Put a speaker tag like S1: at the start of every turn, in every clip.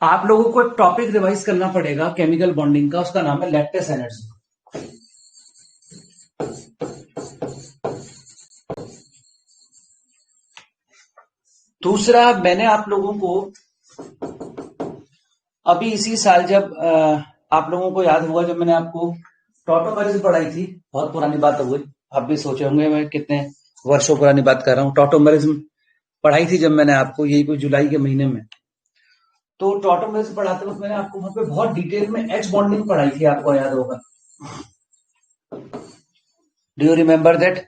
S1: आप लोगों को एक टॉपिक रिवाइज करना पड़ेगा केमिकल बॉन्डिंग का। उसका नाम है लैक्टेस एनर्जी। दूसरा, मैंने आप लोगों को अभी इसी साल जब आप लोगों को याद होगा जब मैंने आपको टॉटोमेरिज्म पढ़ाई थी, बहुत पुरानी बात हो गई। आप भी सोचे होंगे मैं कितने वर्षों पुरानी बात कर रहा हूँ। टॉटोमेरिज्म पढ़ाई थी जब मैंने आपको, यही कोई जुलाई के महीने में। तो टॉटोमेरिज्म पढ़ाते वक्त मैंने आपको वहां पे बहुत डिटेल में एच बॉन्डिंग पढ़ाई थी, आपको याद होगा। Do you remember that?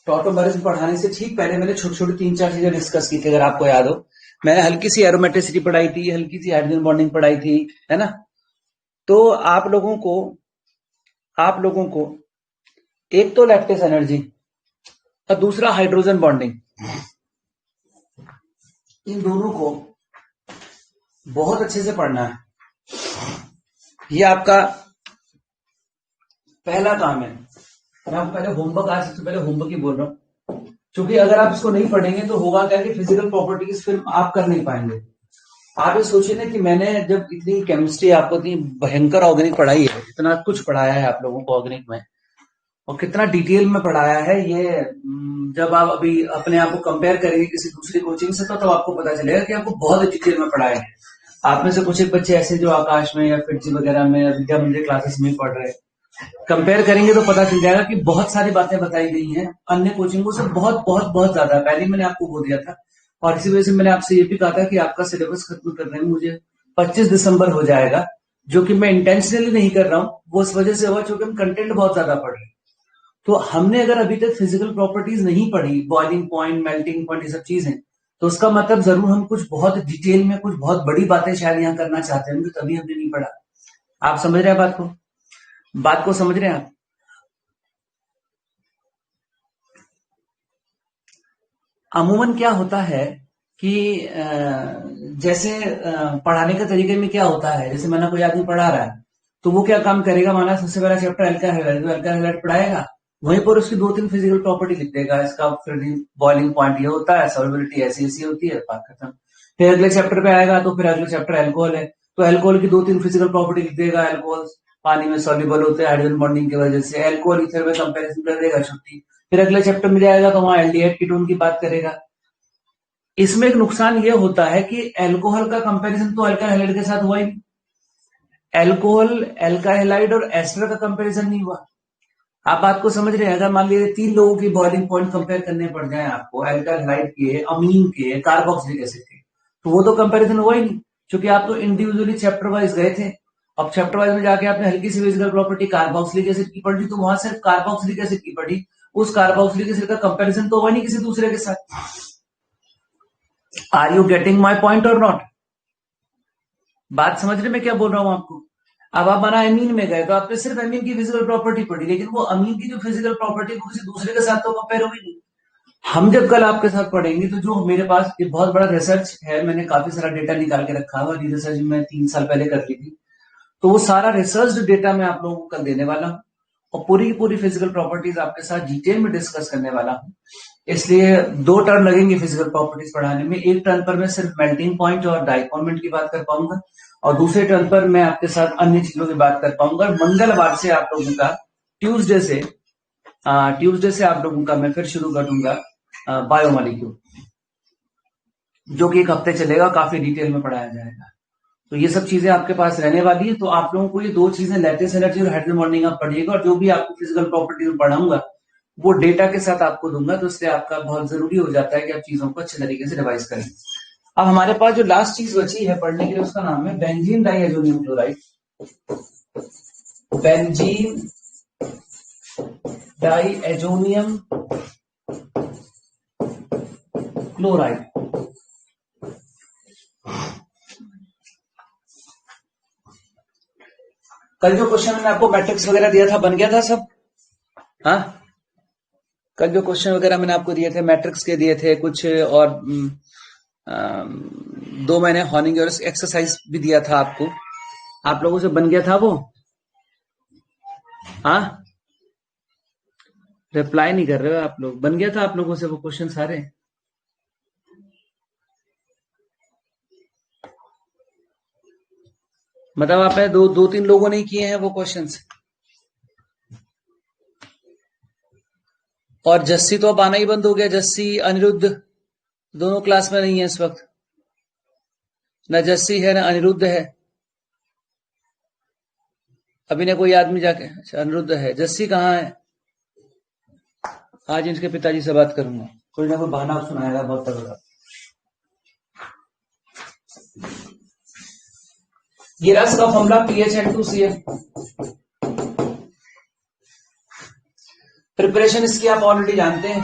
S1: Tautomerism पढ़ाने से ठीक पहले मैंने छोटी छोटी 3-4 चीजें डिस्कस की थी, अगर आपको याद हो। मैंने हल्की सी एरोमेटिसिटी पढ़ाई थी, हल्की सी हाइड्रोजन बॉन्डिंग पढ़ाई थी, है ना। तो आप लोगों को एक तो लैक्टेस एनर्जी और दूसरा हाइड्रोजन बॉन्डिंग, इन दोनों को बहुत अच्छे से पढ़ना है। ये आपका पहला काम है। मैं आपको पहले होमवर्क, आज सबसे पहले होमवर्क ही बोल रहा हूं, क्योंकि अगर आप इसको नहीं पढ़ेंगे तो होगा क्या कि फिजिकल प्रॉपर्टीज फिर आप कर नहीं पाएंगे। आप ये सोचिए ना कि मैंने जब इतनी केमिस्ट्री आपको इतनी भयंकर ऑर्गेनिक पढ़ाई है, इतना कुछ पढ़ाया है आप लोगों को ऑर्गेनिक में, और कितना डिटेल में पढ़ाया है ये। जब आप अभी अपने आप को कंपेयर करेंगे किसी दूसरी कोचिंग से तो आपको पता चलेगा कि आपको बहुत डिटेल में पढ़ाया है। आप में से कुछ एक बच्चे ऐसे जो आकाश में या फिर वगैरह में या विद्या मंदिर क्लासेस में पढ़ रहे हैं, कंपेयर करेंगे तो पता चल जाएगा कि बहुत सारी बातें बताई गई हैं अन्य कोचिंगों से, बहुत बहुत बहुत ज्यादा। पहले मैंने आपको बोल दिया था, और इसी वजह से मैंने आपसे ये भी कहा था कि आपका सिलेबस खत्म करने में मुझे 25 दिसंबर हो जाएगा, जो कि मैं इंटेंशनली नहीं कर रहा हूं। वो इस वजह से हुआ क्योंकि हम कंटेंट बहुत ज्यादा पढ़ रहे हैं। तो हमने अगर अभी तक फिजिकल प्रॉपर्टीज नहीं पढ़ी, बॉइलिंग पॉइंट, मेल्टिंग पॉइंट, ये सब चीजें, तो उसका मतलब जरूर हम कुछ बहुत डिटेल में कुछ बहुत बड़ी बातें शायद यहाँ करना चाहते होंगे, तभी हमने नहीं पढ़ा। आप समझ रहे हैं बात को समझ रहे हैं आप? अमूमन क्या होता है कि जैसे पढ़ाने के तरीके में क्या होता है, जैसे मैंने कोई आदमी पढ़ा रहा है तो वो क्या काम करेगा, माना सबसे पहला चैप्टर अल्काइल हैलाइड, तो अल्काइल हैलाइड पढ़ाएगा, वहीं पर उसकी 2-3 फिजिकल प्रॉपर्टी लिख देगा। इसका फिर बॉइलिंग पॉइंट ये होता है, सॉल्युबिलिटी ऐसी ऐसी होती है, बात खत्म। फिर अगले चैप्टर पे आएगा तो फिर अगले चैप्टर अल्कोहल है, तो अल्कोहल की 2-3 फिजिकल प्रॉपर्टी लिख देगा। अल्कोहल पानी में सॉल्युबल होते हैं हाइड्रोजन बॉन्डिंग की वजह से, अल्कोहल ईथर में कंपेरिजन कर देगा, छुट्टी। फिर अगले चैप्टर में जाएगा तो वहां एल्डिहाइड कीटोन की बात करेगा। इसमें एक नुकसान ये होता है कि अल्कोहल का कंपैरिजन तो अल्काइल हैलाइड के साथ हुआ ही नहीं, अल्कोहल, अल्काइल हैलाइड और एस्टर का कंपैरिजन नहीं हुआ। आप बात को समझ रहे हैं? अगर मान लीजिए 3 लोगों की बॉइलिंग पॉइंट कंपेयर करने पड़ जाए आपको, अल्काइल हैलाइड के, अमीन के, कार्बोक्सिलिक एसिड के, तो वो तो कंपैरिजन हुआ ही नहीं, क्योंकि आप तो इंडिविजुअली चैप्टर वाइज गए थे। अब चैप्टर वाइज में जाके आपने हल्की सी फिजिकल प्रॉपर्टी कार्बोक्सिलिक एसिड की पढ़ी, तो वहां सिर्फ कार्बोक्सिलिक एसिड की पढ़ी, उस कार्बोक्सिलिक एसिड का कंपैरिजन तो हुआ नहीं किसी दूसरे के साथ। Are you getting my point or not? बात समझ रहे मैं क्या बोल रहा हूं आपको? अब आप माना अमीन में गए तो आपने सिर्फ अमीन की फिजिकल प्रॉपर्टी पढ़ी, लेकिन वो अमीन की जो फिजिकल प्रॉपर्टी वो किसी दूसरे के साथ तो कंपेयर होगी नहीं। हम जब कल आपके साथ पढ़ेंगे तो जो मेरे पास एक बहुत बड़ा रिसर्च है, मैंने काफी सारा डेटा निकाल के रखा हुआ, रिसर्च मैं 3 साल पहले कर ली थी, तो वो सारा रिसर्च डेटा मैं आप लोगों को कल देने वाला हूँ, और पूरी की पूरी फिजिकल प्रॉपर्टीज आपके साथ डिटेल में डिस्कस करने वाला हूँ। इसलिए 2 टर्न लगेंगे फिजिकल प्रॉपर्टीज पढ़ाने में। एक टर्न पर मैं सिर्फ मेल्टिंग पॉइंट और डाइकॉन्वेंट की बात कर पाऊंगा, और दूसरे टर्न पर मैं आपके साथ अन्य चीजों की बात कर पाऊंगा। मंगलवार से आप लोगों का, ट्यूसडे से आप लोगों का मैं फिर शुरू कर दूंगा बायोमोलिक्यूल, जो कि 1 हफ्ते चलेगा, काफी डिटेल में पढ़ाया जाएगा। तो ये सब चीजें आपके पास रहने वाली है। तो आप लोगों को ये 2 चीजें, लैटिस एनर्जी और हाइड्रोजन बॉन्डिंग, आप पढ़िएगा, और जो भी आपको फिजिकल प्रॉपर्टी में पढ़ाऊंगा वो डेटा के साथ आपको दूंगा, तो इसलिए आपका बहुत जरूरी हो जाता है कि आप चीजों को अच्छे तरीके से रिवाइज करें। अब हमारे पास जो लास्ट चीज बची है पढ़ने के लिए, उसका नाम है benzene diazonium chloride. Benzene diazonium chloride. कल जो क्वेश्चन मैंने आपको मैट्रिक्स वगैरह दिया था, बन गया था सब? हाँ, कल जो क्वेश्चन वगैरह मैंने आपको दिए थे, मैट्रिक्स के दिए थे कुछ, और 2 मैंने हॉर्निंग और एक्सरसाइज भी दिया था आपको, आप लोगों से बन गया था वो? हाँ, रिप्लाई नहीं कर रहे हो आप लोग। बन गया था आप लोगों से वो क्वेश्चन सारे? मतलब आपने दो तीन लोगों ने किए हैं वो क्वेश्चंस। और जस्सी तो अब आना ही बंद हो गया। जस्सी अनिरुद्ध दोनों क्लास में नहीं है इस वक्त। न जस्सी है न अनिरुद्ध है। अभी ने कोई आदमी जाके, अच्छा अनिरुद्ध है, जस्सी कहाँ है? आज इनके पिताजी से बात करूंगा, कोई ना कोई बहाना सुनाएगा बहुत तगड़ा। ये रस का फॉर्मूला PHN2Cl। प्रिपरेशन इसकी आप ऑलरेडी जानते हैं,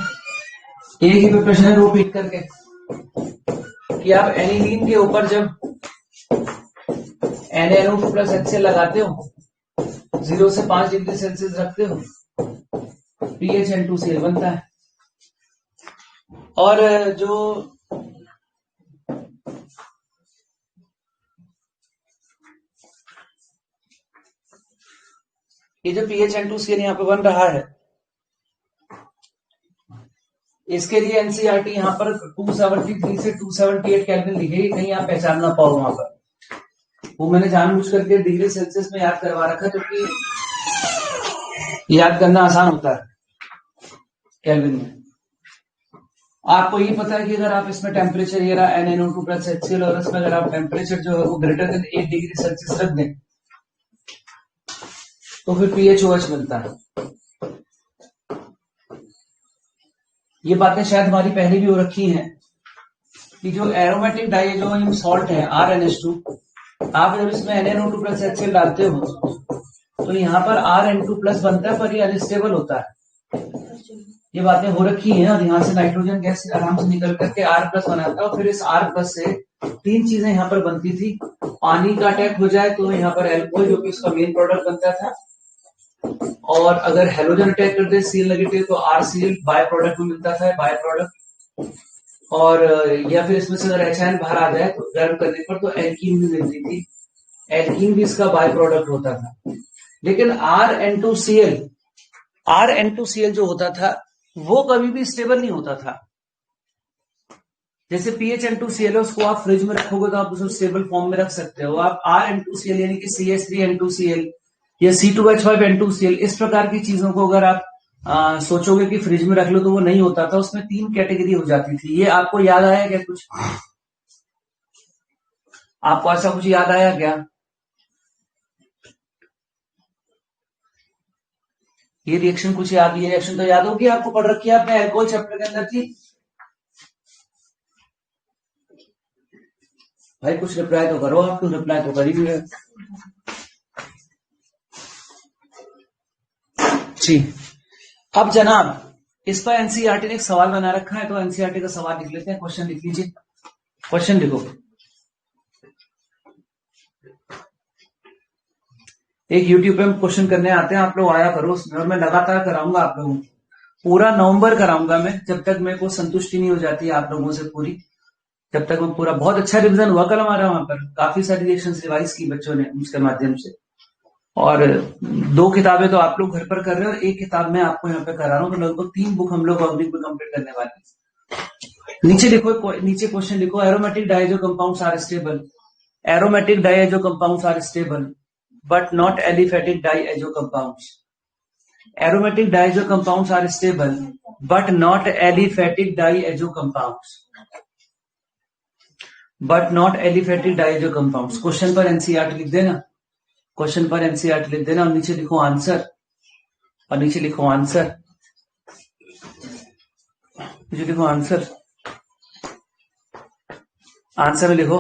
S1: एक ही प्रिपरेशन है वो पीट करके कि आप एनिलीन के ऊपर जब NaNO2 प्लस HCl लगाते हो, 0 से 5 डिग्री सेल्सियस रखते हो, PHN2Cl बनता है। और जो ये जो PHN2Cl यहां पे बन रहा है, इसके लिए एनसीईआरटी यहां पर 273 से 278 केल्विन लिखेगी, कहीं आप पहचान ना पाओ वहां पर। वो मैंने जानबूझ करके डिग्री सेल्सियस में याद करवा रखा क्योंकि याद करना आसान होता है केल्विन में। आपको ये पता है कि अगर आप इसमें टेम्परेचर ये रहा NaNO2 प्लस HCl और इसमें अगर आप टेम्परेचर जो है वो ग्रेटर देन 8 डिग्री सेल्सियस रख दें तो फिर PHOH बनता है। ये बातें शायद हमारी पहले भी हो रखी हैं कि जो एरोमेटिक डाइजोनियम सॉल्ट है RNH2, आप जब इसमें NaNO2 प्लस HCl डालते हो तो यहाँ पर RN2 प्लस बनता है, पर ये अनस्टेबल होता है। ये बातें हो रखी हैं और यहाँ से नाइट्रोजन गैस आराम से निकल करके R प्लस बनाता है और फिर इस R प्लस से तीन चीजें यहाँ पर बनती थी। पानी का अटैक हो जाए तो यहाँ पर एल्कोहल जो कि इसका मेन प्रोडक्ट बनता था, और अगर हेलोजन अटैक कर दे Cl नेगेटिव तो RCl बाय प्रोडक्ट में मिलता था, बाय प्रोडक्ट। और या फिर इसमें से अगर HN बाहर आ जाए तो गर्म करने पर तो एल्कीन भी मिलती थी, एल्कीन भी इसका बाय प्रोडक्ट होता था। लेकिन RN2Cl जो होता था वो कभी भी स्टेबल नहीं होता था। जैसे PHN2Cl है, उसको आप फ्रिज में रखोगे तो आप उसको स्टेबल फॉर्म में रख सकते हो। आप RN2Cl यानी कि CH3N2Cl या C2H5N2Cl इस प्रकार की चीजों को अगर आप सोचोगे कि फ्रिज में रख लो तो वो नहीं होता था, उसमें तीन कैटेगरी हो जाती थी। ये आपको याद आया क्या? कुछ आपको ऐसा कुछ याद आया क्या? ये रिएक्शन कुछ याद, ये रिएक्शन तो याद होगी, आपको पढ़ रखी है आपने एल्कोहल चैप्टर के अंदर थी। भाई कुछ रिप्लाई तो करो, आप तो रिप्लाई तो कर ही नहीं। जी अब जनाब इस पर एनसीईआरटी ने एक सवाल बना रखा है, तो एनसीईआरटी का सवाल लिख लेते हैं। क्वेश्चन लिख लीजिए, क्वेश्चन लिखो। एक यूट्यूब पे क्वेश्चन करने आते हैं, आप लोग आया करो उसमें, और मैं लगातार कराऊंगा आप लोगों को, पूरा नवंबर कराऊंगा मैं, जब तक मेरे को संतुष्टि नहीं हो जाती आप लोगों से पूरी, जब तक मैं पूरा। बहुत अच्छा रिवीजन हुआ कल हमारा, वहां पर काफी सारी रिएक्शन रिवाइज की बच्चों ने उसके माध्यम से। और 2 किताबें तो आप लोग घर पर कर रहे हो, एक किताब मैं आपको यहाँ पे करा रहा हूँ, तो लगभग 3 बुक हम लोग अगली पे कंप्लीट करने वाले हैं। नीचे लिखो, नीचे क्वेश्चन लिखो, aromatic diazo compounds are stable, aromatic diazo compounds are stable but not aliphatic diazo compounds. Aromatic diazo compounds are stable but not aliphatic diazo compounds, but not aliphatic diazo compounds. Question पर NCERT लिख देना, question पर NCERT लिख देना और नीचे लिखो answer, और नीचे लिखो आंसर, नीचे लिखो आंसर। आंसर में लिखो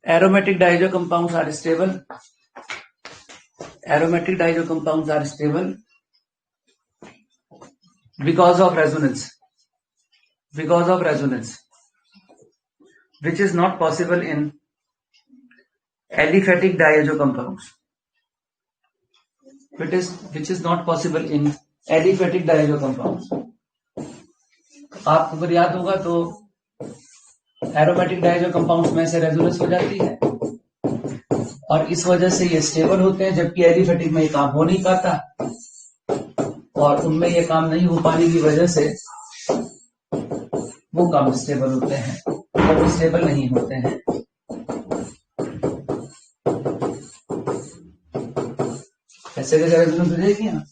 S1: aromatic diazo compounds are stable, aromatic diazo compounds are stable because of resonance, because of resonance which is not possible in aliphatic diazo compounds, which is not possible in aliphatic diazo compounds। आपको अगर याद होगा तो aromatic diazo compounds में से resonance हो जाती है और इस वजह से ये स्टेबल होते हैं, जबकि एलिफेटिक में ये काम हो नहीं पाता, और उनमें ये काम नहीं हो पाने की वजह से वो काम स्टेबल होते हैं और स्टेबल नहीं होते हैं। ऐसे कैसे रेजोनेंस हो जाएगी यहाँ?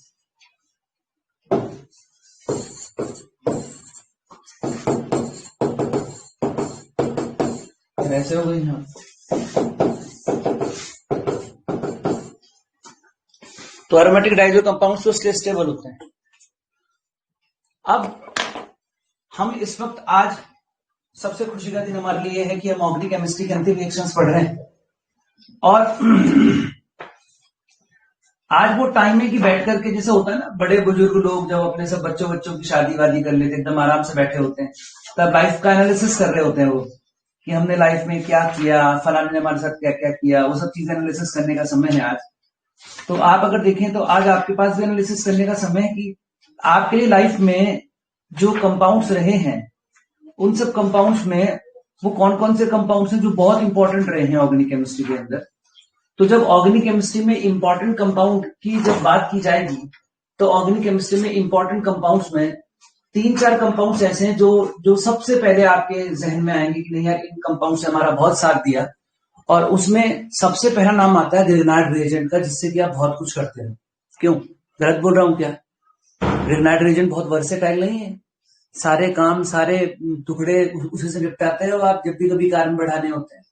S1: ऐसे हो गई यहाँ। तो एरोमेटिक डाइजो कंपाउंड्स तो इसलिए स्टेबल होते हैं। अब हम इस वक्त आज सबसे खुशी का दिन हमारे लिए है कि हम ऑर्गेनिक केमिस्ट्री के अंतिम रिएक्शंस पढ़ रहे हैं। और आज वो टाइम है कि बैठ करके, जैसे होता है ना, बड़े बुजुर्ग लोग जब अपने सब बच्चों की शादी वादी कर लेते, एकदम आराम से बैठे होते हैं, तब लाइफ का एनालिसिस कर रहे होते हैं वो, कि हमने लाइफ में क्या किया, फलाने ने हमारे साथ क्या क्या किया, वो सब चीज एनालिसिस करने का समय है आज। तो आप अगर देखें तो आज आपके पास भी एनालिसिस करने का समय है कि आपके लिए लाइफ में जो कंपाउंड्स रहे हैं, उन सब कंपाउंड्स में वो कौन कौन से कंपाउंड्स हैं जो बहुत इंपॉर्टेंट रहे हैं ऑर्गेनिक केमिस्ट्री के अंदर। तो जब ऑर्गेनिक केमिस्ट्री में इंपॉर्टेंट कंपाउंड की जब बात की जाएगी, तो ऑर्गेनिक केमिस्ट्री में इंपॉर्टेंट कंपाउंड्स में 3-4 कंपाउंड्स ऐसे हैं जो सबसे पहले आपके जहन में आएंगे कि नहीं यार, इन कंपाउंड से हमारा बहुत साथ दिया। और उसमें सबसे पहला नाम आता है ग्रिग्नार्ड रिएजेंट का, जिससे कि आप बहुत कुछ करते हैं। क्यों, गलत बोल रहा हूं क्या? ग्रिग्नार्ड रिएजेंट बहुत वर्सेटाइल नहीं है, सारे काम, सारे टुकड़े उसी से निपटाते हैं, और आप जब भी कभी कार्बन बढ़ाने होते हैं।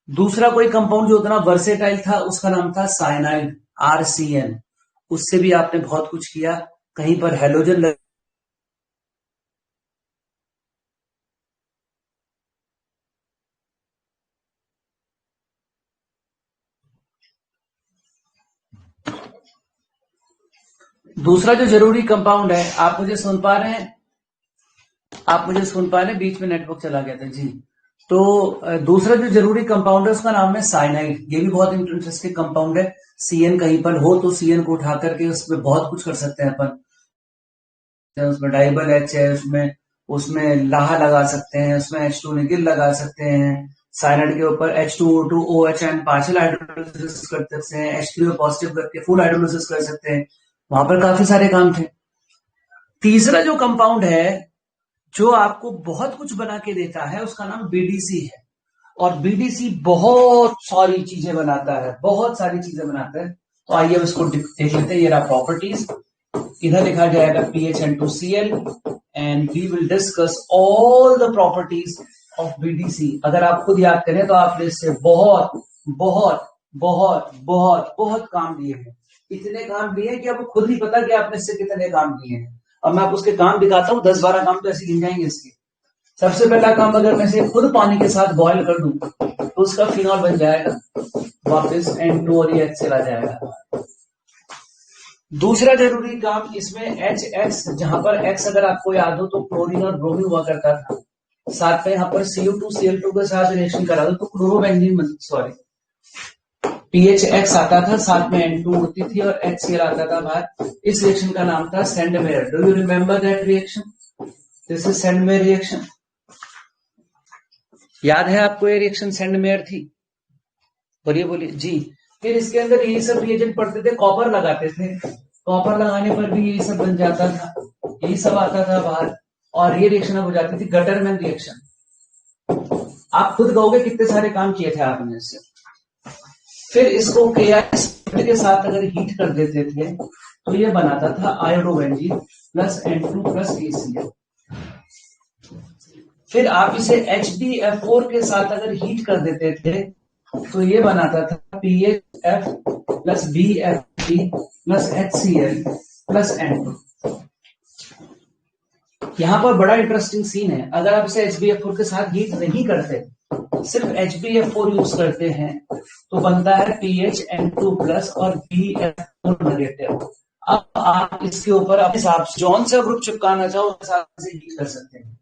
S1: दूसरा कोई कंपाउंड जो उतना वर्सेटाइल था, उसका नाम था साइनाइड, RCN। उससे भी आपने बहुत कुछ किया, कहीं पर हेलोजन दूसरा जो जरूरी कंपाउंड है, आप मुझे सुन पा रहे हैं? आप मुझे सुन पा रहे हैं? बीच में नेटवर्क चला गया था जी। तो दूसरा जो जरूरी कंपाउंड है उसका नाम है साइनाइड। ये भी बहुत इंटरेस्टिंग कंपाउंड है। CN कहीं पर हो तो CN को उठा करके उसमें बहुत कुछ कर सकते हैं अपन। उसमें डाइबल H है, उसमें उसमें लाहा लगा सकते हैं, उसमें H2 निकिल लगा सकते हैं। साइनाइड के ऊपर H2O2 OH पार्शियल हाइड्रोलिसिस कर सकते हैं, H3O पॉजिटिव करके फुल हाइड्रोलिसिस कर सकते हैं। वहां पर काफी सारे काम थे। तीसरा जो कंपाउंड है जो आपको बहुत कुछ बना के देता है, उसका नाम BDC है। और BDC बहुत सारी चीजें बनाता है, बहुत सारी चीजें बनाता है। तो आइए उसको देख लेते हैं। ये रहा प्रॉपर्टीज, इधर लिखा जाएगा PHN2Cl and we will discuss all the properties of BDC। अगर आप खुद याद करें तो आपने इससे बहुत बहुत बहुत बहुत बहुत काम दिए हैं। इतने काम दिए हैं कि आपको खुद नहीं पता कि आपने इससे कितने काम दिए हैं। और मैं आपको उसके काम दिखाता हूँ, 10-12 काम तो ऐसे गिन जाएंगे इसके। सबसे पहला काम, अगर मैं इसे खुद पानी के साथ बॉईल कर दूं तो उसका फिनॉल बन जाएगा, वापस N2 और ये H चला जाएगा। दूसरा जरूरी काम, इसमें HX, जहां पर X अगर आपको याद हो तो क्लोरीन और ब्रोमीन हुआ करता था, साथ में यहाँ पर CO2 Cl2 के साथ रिएक्शन करा दो तो क्लोरोबेंजीन, सॉरी PHX आता था, साथ में N2 होती थी और HCl आता था बाहर। इस रिएक्शन का नाम था Sandmeyer. Do you remember that reaction? This is Sandmeyer reaction. याद है आपको ये रिएक्शन सेंडमेयर थी? बोलिए बोलिए जी। फिर इसके अंदर यही सब रिएजेंट पड़ते थे, कॉपर लगाते थे, कॉपर लगाने पर भी यही सब बन जाता था, यही सब आता था बाहर। और ये रिएक्शन अब हो जाती थी गटरमैन रिएक्शन। आप खुद कहोगे कितने सारे काम किए थे आपने इससे। फिर इसको KIS के साथ अगर हीट कर देते थे तो ये बनाता था iodobenzene plus N2 plus KCl। फिर आप इसे HbF4 के साथ अगर हीट कर देते थे तो ये बनाता था PHF plus BFP plus HCl plus N2। यहां पर बड़ा इंटरेस्टिंग सीन है। अगर आप इसे HbF4 के साथ हीट नहीं करते, सिर्फ HbF4 यूज करते हैं, तो बनता है PHN2 प्लस और BF4 नेगेटिव। अब आप इसके ऊपर अपने हिसाब से जौन सा ग्रुप चिपकाना चाहो उस हिसाब से हीट कर सकते हैं।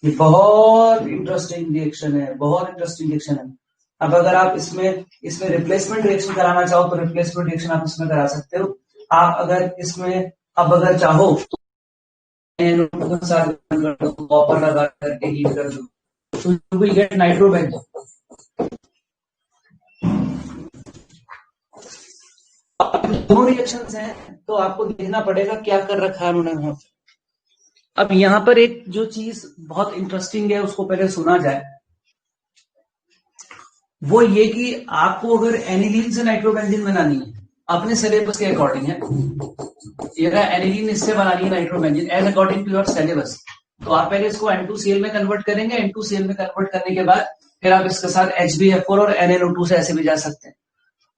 S1: ये बहुत इंटरेस्टिंग रिएक्शन है, बहुत इंटरेस्टिंग रिएक्शन है। अब अगर आप इसमें रिप्लेसमेंट रिएक्शन कराना चाहो तो रिप्लेसमेंट रिएक्शन आप इसमें करा सकते हो। आप अगर इसमें अगर चाहो तो कॉपर लगा करके हीट कर दो तो यू विल गेट नाइट्रोबेंजीन। दोनों रिएक्शंस हैं तो आपको देखना पड़ेगा क्या कर रखा है उन्होंने। अब यहां पर एक जो चीज बहुत इंटरेस्टिंग है उसको पहले सुना जाए, वो ये कि आपको अगर एनिलीन से नाइट्रोबेंजीन बनानी है अपने सिलेबस के अकॉर्डिंग है। ये रहा एनिलीन, इससे बना रही है nitrobenzene as according to your syllabus. तो आप पहले इसको N2Cl में कन्वर्ट करेंगे, N2Cl में कन्वर्ट करने के बाद फिर आप इसके साथ HbF4 और NaNO2 से ऐसे भी जा सकते हैं।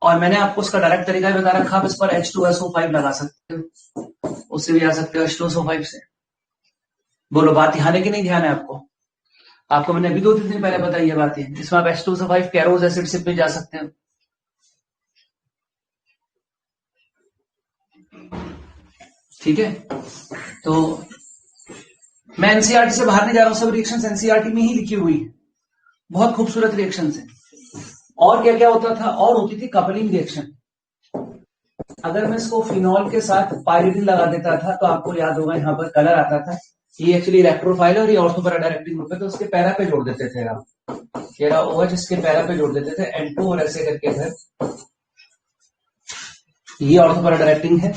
S1: और मैंने आपको उसका डायरेक्ट तरीका बता रखा, आप इस पर H2SO5 लगा सकते हो, उससे भी जा सकते हो H2SO5 से। बोलो बात ध्यान है कि नहीं ध्यान है आपको? आपको मैंने अभी 2-3 दिन पहले बताई है बात, इसमें आप H2SO5 कैरोज एसिड से भी जा सकते हो। ठीक है, तो मैं एनसीईआरटी से बाहर नहीं जा रहा हूं, सब रिएक्शंस एनसीईआरटी में ही लिखी हुई है, बहुत खूबसूरत रिएक्शंस है। और क्या क्या होता था, और होती थी कपलिंग रिएक्शन। अगर मैं इसको फिनॉल के साथ पायरिडिन लगा देता था तो आपको याद होगा यहाँ पर कलर आता था, ये एक्चुअली इलेक्ट्रोफाइल और ये ऑर्थो पैरा डायरेक्टिंग ग्रुप है, तो उसके पैरा पे जोड़ देते थे आप, ये रहा OH, इसके पैरा पे जोड़ देते थे N2 और ऐसे करके फिर ये ऑर्थो पैरा डायरेक्टिंग है,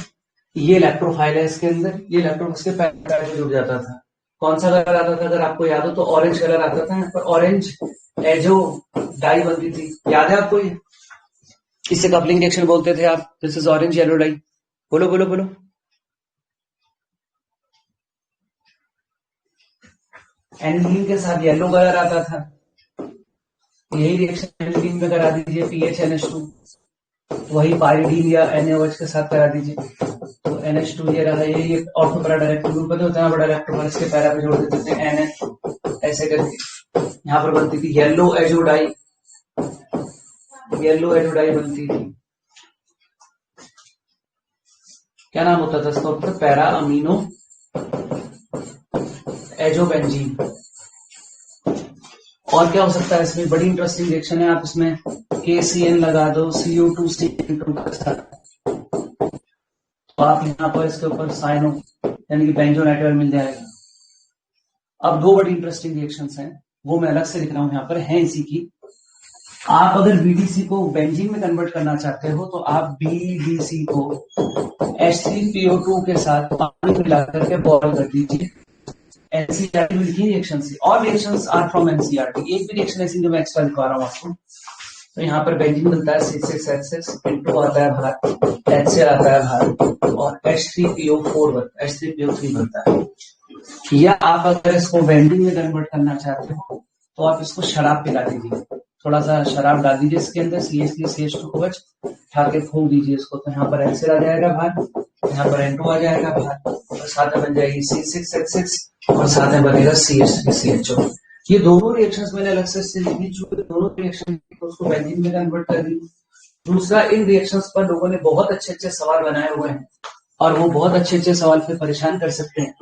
S1: ये इलेक्ट्रोफाइल है इसके अंदर, ये इलेक्ट्रॉन इसके पैरा पे जुड़ जाता था। कौन सा कलर आता था अगर आपको याद हो तो ऑरेंज कलर आता था, यहाँ पर ऑरेंज एजो डाई बनती थी, याद है आपको? ये इसे कपलिंग रिएक्शन बोलते थे आप। This is orange yellow die. बोलो बोलो बोलो। एनिलीन के साथ येलो कलर आता था, यही रिएक्शन एनिलीन में करा दीजिए PHNH2, वही पायरिडीन या NaOH के साथ करा दीजिए, तो NH2 ये रहा, ये ऑर्थो पैरा डायरेक्टिव ग्रुप है, तो उतना बड़ा इलेक्ट्रॉन इसके पैरा पे जोड़ देते थे NH ऐसे करके, यहाँ पर बनती थी येलो एजोडाई, येलो एजोडाई बनती थी। क्या नाम होता था इसका? तो पैरा अमीनो एजोबेंजीन। और क्या हो सकता है इसमें? बड़ी इंटरेस्टिंग रिएक्शन है, आप इसमें KCN लगा दो CO2CN2 के साथ, तो आप यहाँ पर इसके ऊपर साइनो यानी कि बेंजोनाइट्राइल मिल जाएगा। अब दो बड़ी इंटरेस्टिंग रिएक्शंस हैं, वो मैं अलग से लिख रहा हूं यहाँ पर, है इसी की। आप अगर BDC को बेंजीन में कन्वर्ट करना चाहते हो तो आप BDC को H3PO2 के साथ पानी मिला करके बॉयल कर दीजिए। एनसीईआरटी में लिखी रिएक्शन से, और रिएक्शंस आर फ्रॉम एनसीईआरटी। एक भी रिएक्शन ऐसी जो मैं एक्स्ट्रा लिखवा रहा हूँ आपको। तो यहाँ पर बेंजीन बनता है C6H6, N2 आता है बाहर, HCl आता है बाहर, और H3PO3 बनता है। या आप अगर इसको बेंजीन में कन्वर्ट करना चाहते हो तो आप इसको शराब पिला दीजिए, थोड़ा सा शराब डाल दीजिए इसके अंदर, CH3CH2OH उठा के फूंक दीजिए इसको, तो यहाँ पर HCl आ जाएगा बाहर, यहाँ पर N2 आ जाएगा बाहर, और साथ में बन जाएगी C6H6 और साथ में बनेगा CH3CHO। ये दोनों रिएक्शंस मैंने अलग से लिखी, दोनों रिएक्शन उसको बेंजीन में कन्वर्ट कर दी। दूसरा, इन रिएक्शंस पर लोगों ने बहुत अच्छे अच्छे सवाल बनाए हुए हैं, और वो बहुत अच्छे अच्छे सवाल पे परेशान कर सकते हैं,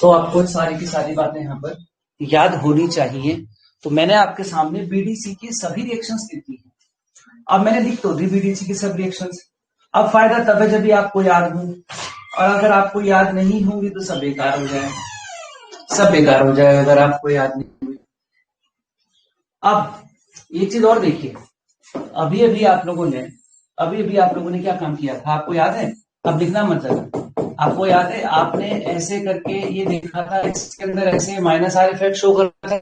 S1: तो आपको सारी की सारी बातें यहाँ पर याद होनी चाहिए। तो मैंने आपके सामने BDC की सभी रिएक्शंस लिखी है, अब मैंने लिख तो दी BDC की सब रिएक्शंस। अब फायदा तब है जब भी आपको याद हो, और अगर आपको याद नहीं होंगी तो सब बेकार हो जाएगा, सब बेकार हो जाएगा अगर आपको याद नहीं हुई। अब एक चीज और देखिए, अभी अभी आप लोगों ने क्या काम किया था आपको याद है? अब लिखना मत जरा, आपको याद है आपने ऐसे करके ये देखा था, इसके अंदर ऐसे -R इफेक्ट शो कर रहा था,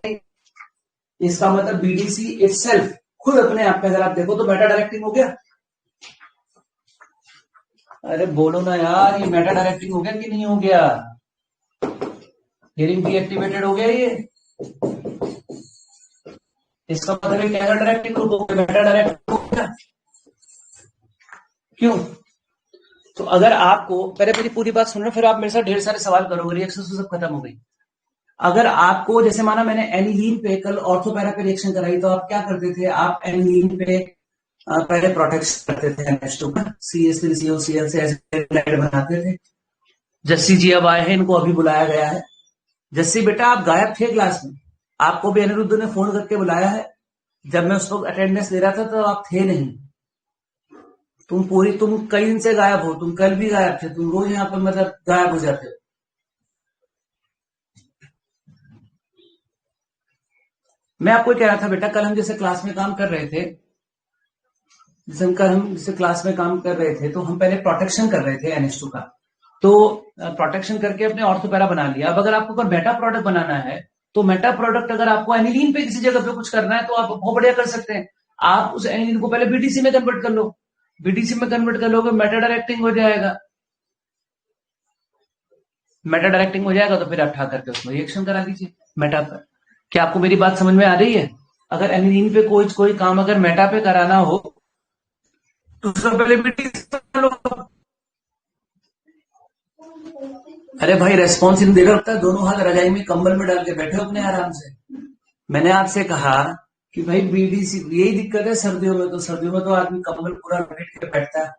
S1: इसका मतलब BDC इटसेल्फ खुद अपने आप में अगर आप देखो तो मेटा डायरेक्टिंग हो गया। अरे बोलो ना यार, ये मेटा डायरेक्टिंग हो गया कि नहीं हो गया? हियरिंग डीएक्टिवेटेड हो गया ये, इसका मतलब एक कैसा डायरेक्टिंग ग्रुप हो गया, मेटा डायरेक्टिंग हो गया। क्यों? तो अगर आपको, पहले मेरी पूरी बात सुन रहे फिर आप मेरे साथ ढेर सारे सवाल करोगे, रिएक्शन सब खत्म हो गई। अगर आपको, जैसे माना मैंने एनिलीन पे कल ऑर्थो पैरा पे रिएक्शन कराई, तो आप क्या करते थे? आप एनिलीन पे पहले प्रोटेक्शन करते थे NH2 का, CH3COCl से ऐसे बनाते थे। जस्सी जी अब आए हैं, इनको अभी बुलाया गया है। जस्सी बेटा आप गायब थे क्लास में, आपको भी अनिरुद्ध ने फोन करके बुलाया है, जब मैं उस वक्त अटेंडेंस ले रहा था तो आप थे नहीं, तुम कई दिन से गायब हो, तुम कल भी गायब थे, तुम रोज यहाँ पर मतलब गायब हो जाते हो। मैं आपको कह रहा था बेटा, कल हम जैसे क्लास में काम कर रहे थे, जैसे क्लास में काम कर रहे थे तो हम पहले प्रोटेक्शन कर रहे थे NH2 का, तो प्रोटेक्शन करके अपने ऑर्थो पैरा बना लिया। अब अगर आपको कोई मेटा प्रोडक्ट बनाना है तो मेटा प्रोडक्ट अगर आपको एनिलीन पे किसी जगह पे कुछ करना है तो आप बहुत बढ़िया कर सकते हैं। आप उस एनिलीन को पहले बीटीसी में कन्वर्ट कर लो, बीटीसी में कन्वर्ट कर लोगे मेटा डायरेक्टिंग हो जाएगा, मेटा डायरेक्टिंग हो जाएगा तो फिर आप ठा करके उसमें रिएक्शन करा दीजिए मेटा पर। क्या आपको मेरी बात समझ में आ रही है? अगर एनिलीन पे कोई काम अगर मेटा पे कराना हो तो उसका पहले बीटीसी कर लो। अरे भाई रेस्पॉन्स इन देगा लगता है, दोनों हाथ रजाई में कंबल में डाल के बैठे हो अपने आराम से। मैंने आपसे कहा कि भाई बीडीसी, यही दिक्कत है सर्दियों में, तो सर्दियों में तो आदमी कंबल पूरा लपेट के बैठता है,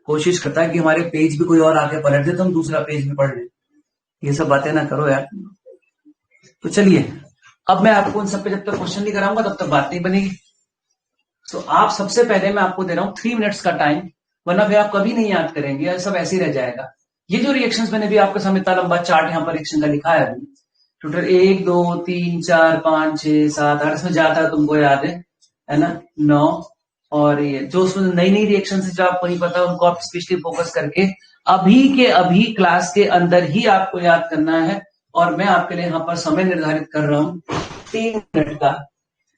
S1: कोशिश करता है कि हमारे पेज भी कोई और आके पलट दे तो हम दूसरा पेज भी पढ़ लें। ये सब बातें ना करो यार। तो चलिए, अब मैं आपको उन सब पे जब तक क्वेश्चन नहीं कराऊंगा तब तक बात नहीं बनेगी। तो आप सबसे पहले मैं आपको दे रहा हूं 3 मिनट्स का टाइम, वरना फिर आप कभी नहीं याद करेंगे, सब ऐसे ही रह जाएगा। ये जो रिएक्शंस मैंने भी आपके सामने इतना लंबा चार्ट यहाँ पर रिएक्शन का लिखा है अभी, टोटल 1 2 3 4 5 6 7 8, इसमें जाता है तुमको याद है ना, 9। और ये जो उसमें नई नई रिएक्शन है जो आपको नहीं पता उनको आप स्पेशली फोकस करके अभी के अभी क्लास के अंदर ही आपको याद करना है। और मैं आपके लिए यहाँ पर समय निर्धारित कर रहा हूँ 3 मिनट का।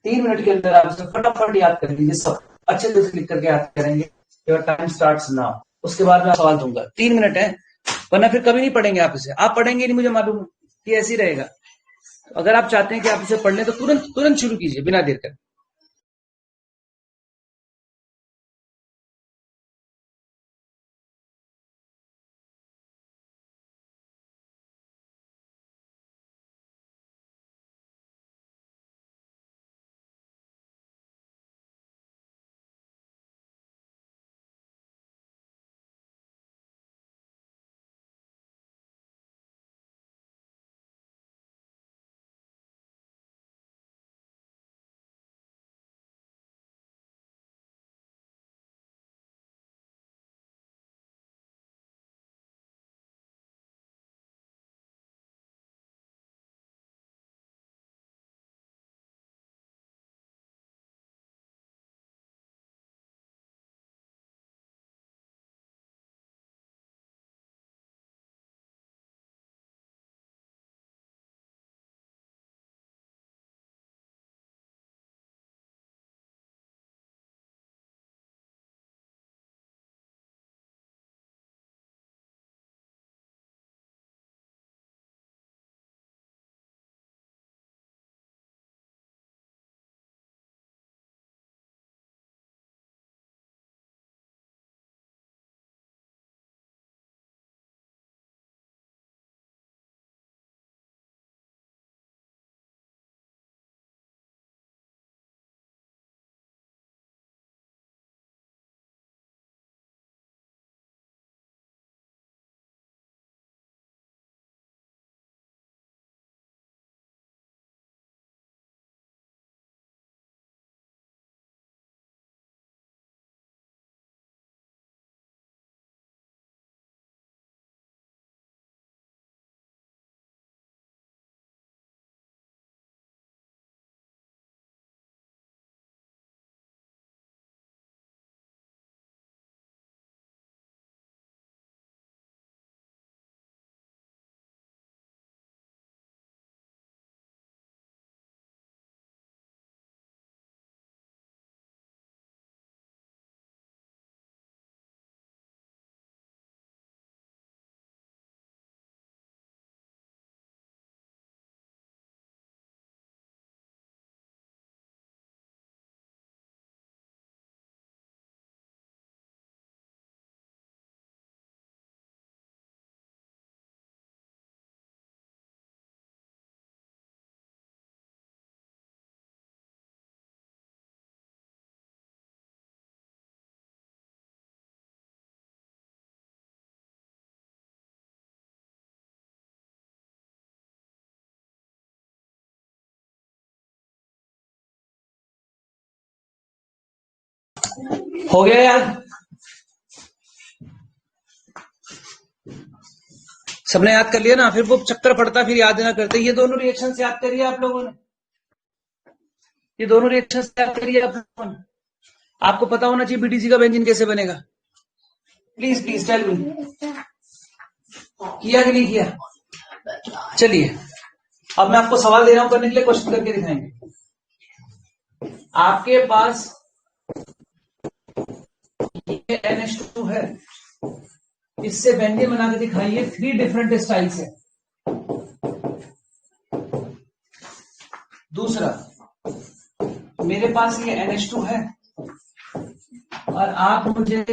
S1: 3 मिनट के अंदर आप इसे फटाफट याद कर लीजिए, सब अच्छे से लिख करके याद करेंगे। Your time starts now. उसके बाद मैं सवाल दूंगा, 3 मिनट है, वरना फिर कभी नहीं पढ़ेंगे आप इसे। आप पढ़ेंगे नहीं मुझे मालूम है, ये ऐसे ही रहेगा। अगर आप चाहते हैं कि आप इसे पढ़ लें तो तुरंत तुरंत शुरू कीजिए बिना देर कर। हो गया यार, सबने याद कर लिया ना? फिर वो चक्कर पड़ता फिर याद ना करते। ये दोनों रिएक्शन याद करिए आप लोगों ने, ये दोनों रिएक्शन याद करिए आप लोगों ने। आपको पता होना चाहिए बीटीसी का बेंजीन कैसे बनेगा। प्लीज प्लीज टेल मी, किया कि नहीं किया? चलिए अब मैं आपको सवाल दे रहा हूं करने के लिए, क्वेश्चन करके दिखाएंगे। आपके पास ये NH2 है, इससे व्यंजन बना के दिखाइए 3 डिफरेंट स्टाइल से। दूसरा, मेरे पास ये NH2 है और आप मुझे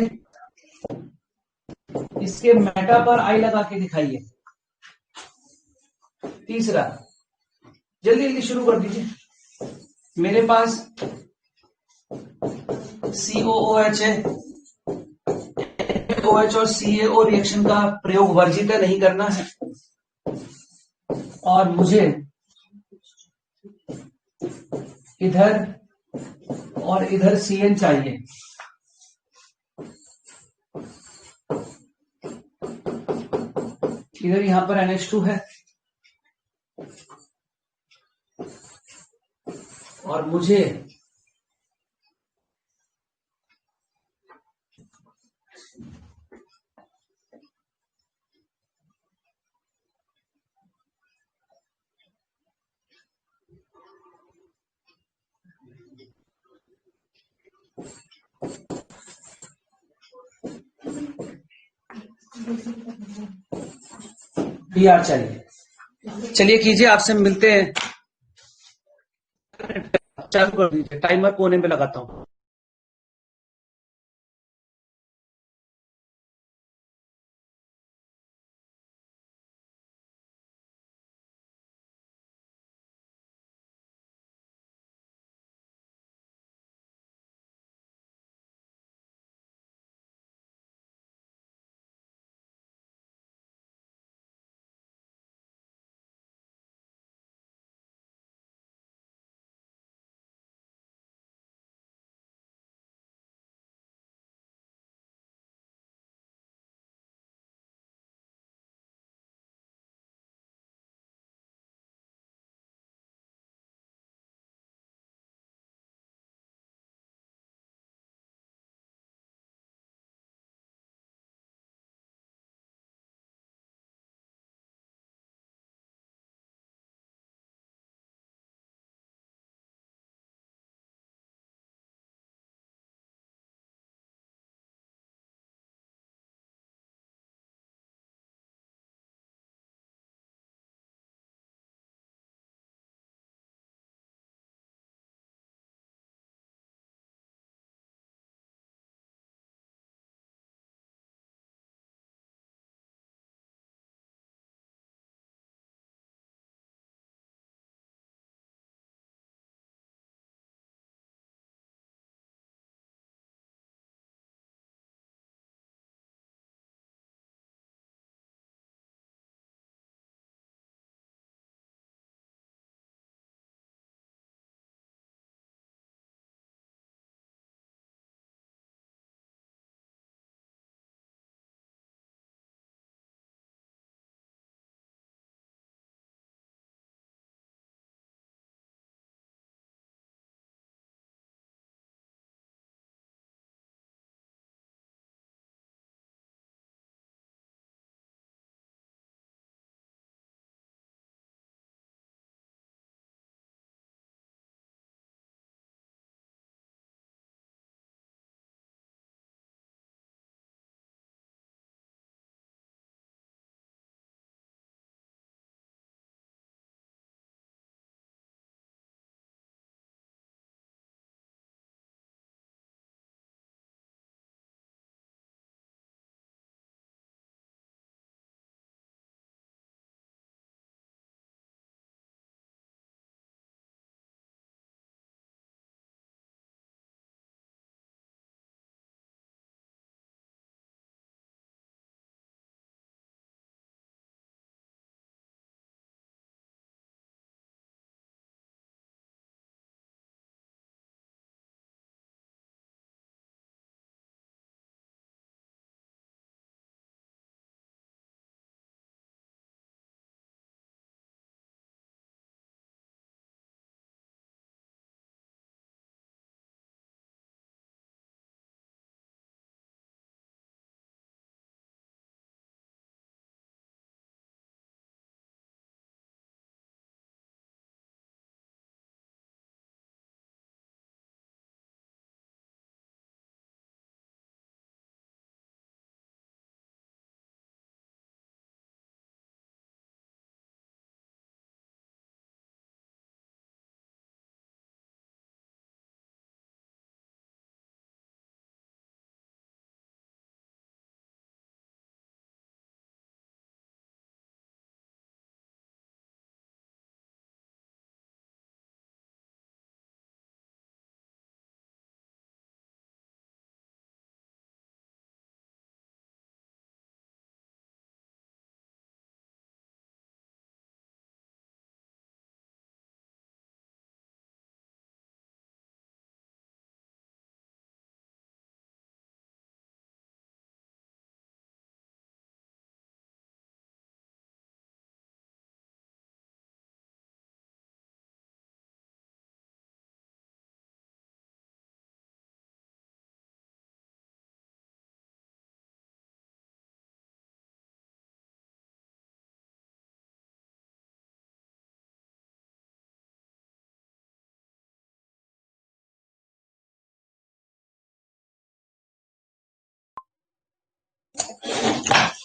S1: इसके मेटा पर आई लगा के दिखाइए। तीसरा, जल्दी जल्दी शुरू कर दीजिए। मेरे पास COOH है, OH और CaO रिएक्शन का प्रयोग वर्जित है, नहीं करना है। और मुझे इधर और इधर CN चाहिए। इधर यहां पर NH2 है और मुझे BR चाहिए। चलिए कीजिए, आपसे मिलते हैं। चालू कर दीजिए, टाइमर कोने पे लगाता हूं।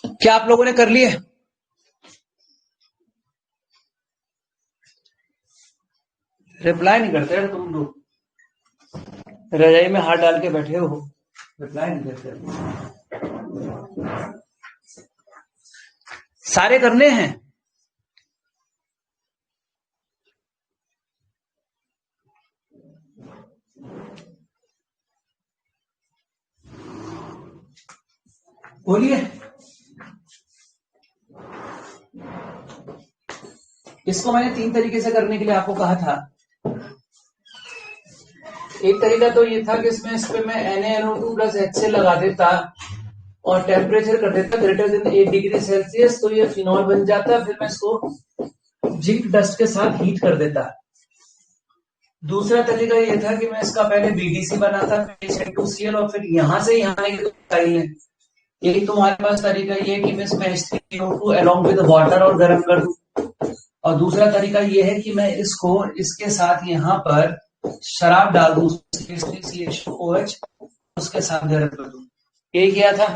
S1: क्या आप लोगों ने कर लिए? रिप्लाई नहीं करते यार तुम लोग, रजाई में हाथ डाल के बैठे हो, रिप्लाई नहीं करते। सारे करने हैं। बोलिए। इसको मैंने 3 तरीके से करने के लिए आपको कहा था। एक तरीका तो ये था कि इस पे मैं NaNO2 प्लस HCl लगा देता और टेम्परेचर कर देता ग्रेटर देन 8 डिग्री सेल्सियस, तो ये फिनॉल बन जाता। फिर मैं इसको जिंक डस्ट के साथ हीट कर देता। दूसरा तरीका ये था कि मैं इसका पहले BDC बनाता, फिर H2Cl, और फिर यहां से यहाँ चाहिए। यही तुम्हारे पास तरीका ये है कि मैं इसमें H3O2 अलॉन्ग विद वाटर और गर्म कर दूं। और दूसरा तरीका ये है कि मैं इसको इसके साथ यहाँ पर शराब डाल दूं, CH2OH, उसके साथ गर्म कर दूं। यही किया था।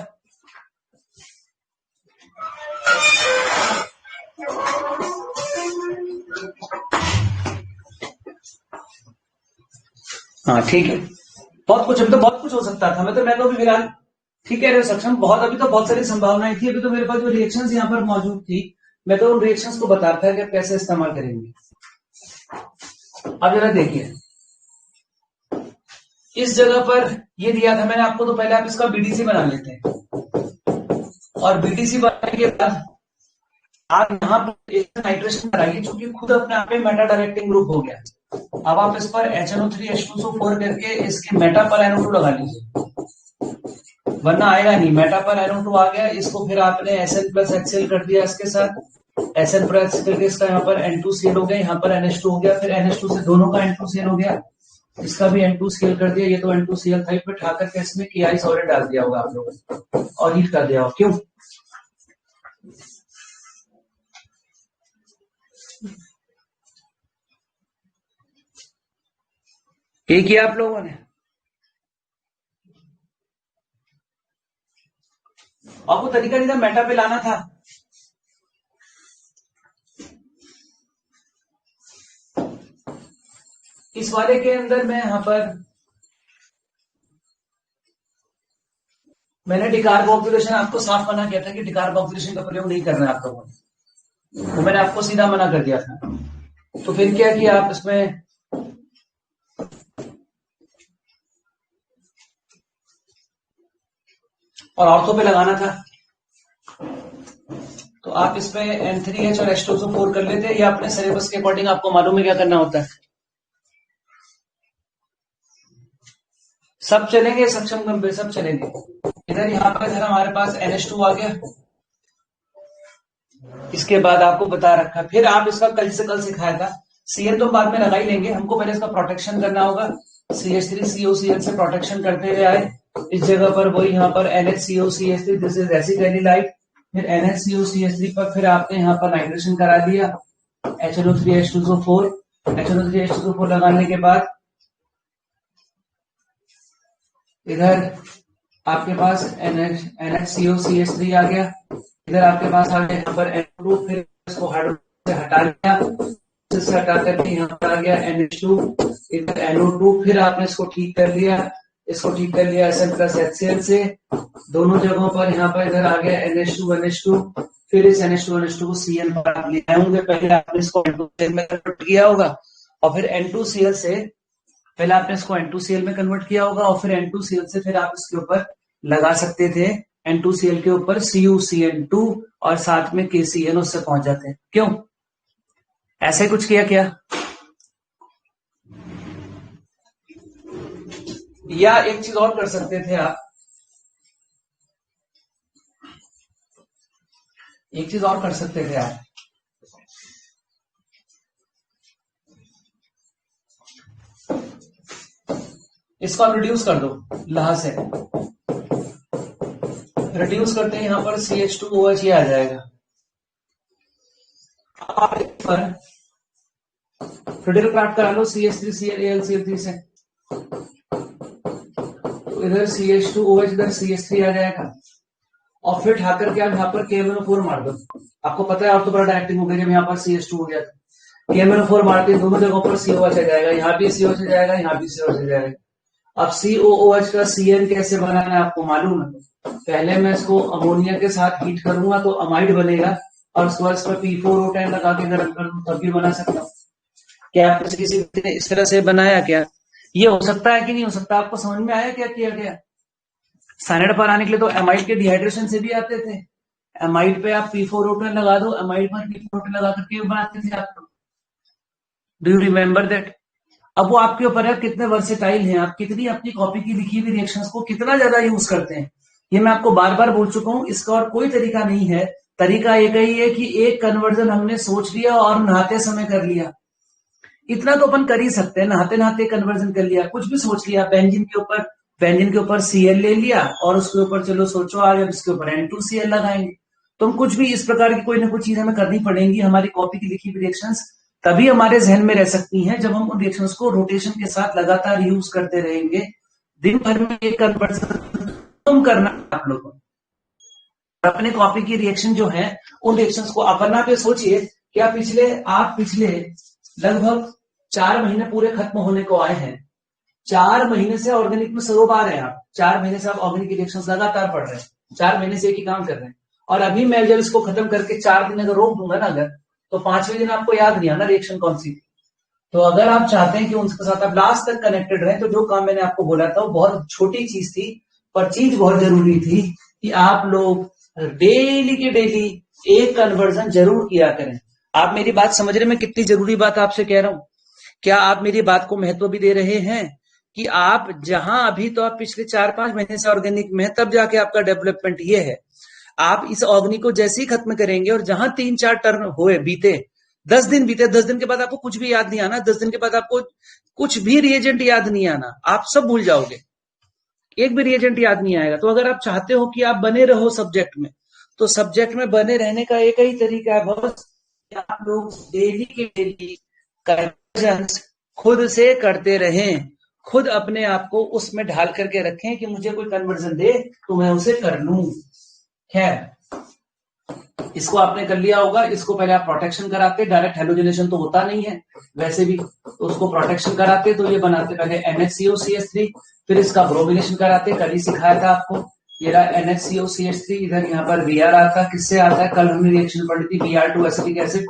S1: हाँ ठीक है, बहुत कुछ, अभी तो बहुत कुछ हो सकता था। मैं तो अभी फिलहाल ठीक है सक्षम, बहुत अभी तो बहुत सारी संभावनाएं थी। अभी तो मेरे पास जो रिएक्शंस यहाँ पर मौजूद थी, मैं तो उन रिएक्शंस को बता रहा था कि कैसे इस्तेमाल करेंगे। अब जरा देखिए, इस जगह पर ये दिया था मैंने आपको, तो पहले आप इसका BDC बना लेते हैं, और BDC बनाने के बाद आप यहाँ पर एक नाइट्रेशन कराइए, क्योंकि खुद अपने आप में मेटा डायरेक्टिंग ग्रुप हो गया। अब आप इस पर HNO3H2SO4 करके इसके मेटा पर NO2 लगा लीजिए, वरना आएगा नहीं। मेटा पर NO2 आ गया, इसको फिर आपने Sn प्लस HCl कर दिया इसके साथ, Sn प्लस करके इसका यहाँ पर N2Cl हो गया, यहाँ पर NH2 हो गया, फिर NH2 से दोनों का N2Cl हो गया, इसका भी N2Cl कर दिया। ये तो N2Cl था, फिर ठाकर के इसमें KI सॉलिड डाल दिया होगा आप लोगों ने और हीट कर दिया होगा। क्यों? ये किया आप लोगों ने। आपको तरीका नहीं था, मेटा पे लाना था। इस वाले के अंदर मैं यहाँ पर मैंने डिकार्बोक्सिलेशन आपको साफ मना किया था कि डिकार्बोक्सिलेशन का प्रयोग नहीं करना है आप लोगों ने, तो मैंने आपको सीधा मना कर दिया था। तो फिर क्या किया आप इसमें, और ऑर्थो पे लगाना था, तो आप इसमें N3H और H2SO4 कर लेते, या अपने सिलेबस के अकॉर्डिंग आपको मालूम है क्या करना होता है। सब चलेंगे, सक्षम गंभीर सब चलेंगे। इधर यहाँ पर इधर हमारे पास NH2 आ गया, इसके बाद आपको बता रखा, फिर आप इसका कल से कल सिखाया था। Cl तो बाद में लगा ही लेंगे, हमको पहले इसका प्रोटेक्शन करना होगा। CH3COCl से प्रोटेक्शन करते हुए आए, इस जगह पर वही यहाँ पर NHCOCH3, दिस इज एसिटाइलिलाइट। फिर NHCOCH3 पर फिर आपने यहाँ पर नाइट्रेशन करा दिया, HNO3H2SO4। HNO3H2SO4 लगाने के बाद इधर आपके पास NHCOCH3 आ गया, इधर आपके पास आ गया यहाँ पर NO2, फिर इसको हाइड्रोजन से हटा दिया, इससे हटा करके यहाँ पर आ गया NH2, इधर NO2, फिर आपने इसको ठीक कर लिया, इसको ठीक कर लिया Sn प्लस HCl से, दोनों जगहों पर यहाँ पर इधर आ गया NH2 फिर इस NH2 को Cl पर आप ले आए होंगे। पहले आपने इसको N2Cl में कन्वर्ट किया होगा, और फिर N2Cl से पहले आपने इसको N2Cl में कन्वर्ट किया होगा, और फिर N2Cl से फिर आप इसके ऊपर लगा सकते थे N2Cl के ऊपर CuCN2, और साथ में KCl उससे पहुंच जाते हैं। क्यों ऐसे कुछ किया क्या? या एक चीज और कर सकते थे आप, एक चीज और कर सकते थे आप, इसको आप रिड्यूस कर दो लहा से, रिड्यूस करते हैं यहाँ पर CH2OH ये आ जाएगा। आप पर फ्रीडल क्राफ्ट करा लो CH3ClAlCl3 से, तो इधर CH2OH इधर CH3 आ जाएगा, और फिर उठा करके आप यहाँ पर KMnO4 मार दो। आपको पता है ऑर्थो पैरा डायरेक्टिंग हो गया जब यहाँ पर CH2 हो गया था। KMnO4 मारते हैं दोनों जगहों पर COH आ जाएगा, यहाँ भी COH आ जाएगा, यहाँ भी COH आ जाएगा। अब COOH का CN कैसे बनाना है आपको मालूम है? पहले मैं इसको अमोनिया के साथ हीट करूंगा तो अमाइड बनेगा, और उसके बाद इस पर P4O10 लगा के गर्म कर दूं तब भी बना सकता हूँ। क्या आप किसी ने इस तरह से बनाया क्या? ये हो सकता है कि नहीं हो सकता? आपको समझ में आया क्या किया गया? साइनाइड पर आने के लिए तो एमाइड के डिहाइड्रेशन से भी आते थे। एमाइड पे आप P4O10 लगा दो, एमाइड पर P4O10 लगा करके बनाते थे आप लोग। Do you remember that? अब वो आपके ऊपर है कितने वर्सेटाइल हैं आप, कितनी अपनी कॉपी की लिखी हुई रिएक्शंस को कितना ज्यादा यूज करते हैं। ये मैं आपको बार बार बोल चुका हूं, इसका और कोई तरीका नहीं है। तरीका एक ही है कि एक कन्वर्जन हमने सोच लिया और नहाते समय कर लिया। इतना तो अपन कर ही सकते हैं, नहाते नहाते कन्वर्जन कर लिया, कुछ भी सोच लिया। बेंजीन के ऊपर Cl ले लिया और उसके ऊपर चलो सोचो आज अब इसके ऊपर N2Cl लगाएंगे। तो हम कुछ भी इस प्रकार की कोई ना कोई चीज हमें करनी पड़ेगी। हमारी कॉपी की लिखी हुई रिएक्शंस तभी हमारे जहन में रह सकती हैं जब हम उन रिएक्शंस को रोटेशन के साथ लगातार यूज करते रहेंगे। दिन भर में एक कन्वर्जन कम करना आप लोगों को। अपने कॉपी की रिएक्शन जो है उन रिएक्शंस को अपना पे सोचिए कि आप पिछले लगभग 4 महीने पूरे खत्म होने को आए हैं। 4 महीने से ऑर्गेनिक में सरोबार है आप। 4 महीने से आप ऑर्गेनिक रिएक्शंस लगातार पढ़ रहे हैं, 4 महीने से एक ही काम कर रहे हैं। और अभी मैं जब इसको खत्म करके 4 दिन अगर रोक दूंगा ना अगर, तो 5वें दिन आपको याद नहीं आना रिएक्शन कौन सी थी। तो अगर आप चाहते हैं कि उनके साथ आप लास्ट तक कनेक्टेड रहे, तो जो काम मैंने आपको बोला था वो बहुत छोटी चीज थी, पर चीज बहुत जरूरी थी कि आप लोग डेली के डेली एक कन्वर्जन जरूर किया करें। आप मेरी बात समझ रहे, मैं कितनी जरूरी बात आपसे कह रहा हूं? क्या आप मेरी बात को महत्व भी दे रहे हैं कि आप जहां अभी तो आप पिछले 4-5 महीने से ऑर्गेनिक में है, तब जाके आपका डेवलपमेंट ये है। आप इस ऑर्गेनिक को जैसे ही खत्म करेंगे और जहां 3-4 टर्न हुए बीते, 10 दिन बीते, 10 दिन के बाद आपको कुछ भी याद नहीं आना, 10 दिन के बाद आपको कुछ भी रिएजेंट याद नहीं आना, आप सब भूल जाओगे, एक भी रिएजेंट याद नहीं आएगा। तो अगर आप चाहते हो कि आप बने रहो सब्जेक्ट में, तो सब्जेक्ट में बने रहने का एक ही तरीका है बस, आप लोग डेली के डेली कन्वर्जन्स खुद से करते रहें। खुद अपने आप को उसमें ढाल करके रखें कि मुझे कोई कन्वर्जन दे तो मैं उसे कर लूं। खैर, इसको आपने कर लिया होगा। इसको पहले आप प्रोटेक्शन कराते, डायरेक्ट हेलोजनेशन तो होता नहीं है वैसे भी, तो उसको प्रोटेक्शन कराते तो ये बनाते पहले NHCOCH3, फिर इसका ब्रोमिनेशन कराते। कल ही सिखाया था आपको, ये रहा NHCOCH3, इधर यहाँ पर Br आता। किससे आता है? कल हमने रिएक्शन पढ़ी थी, Br2 एसिटिक एसिड।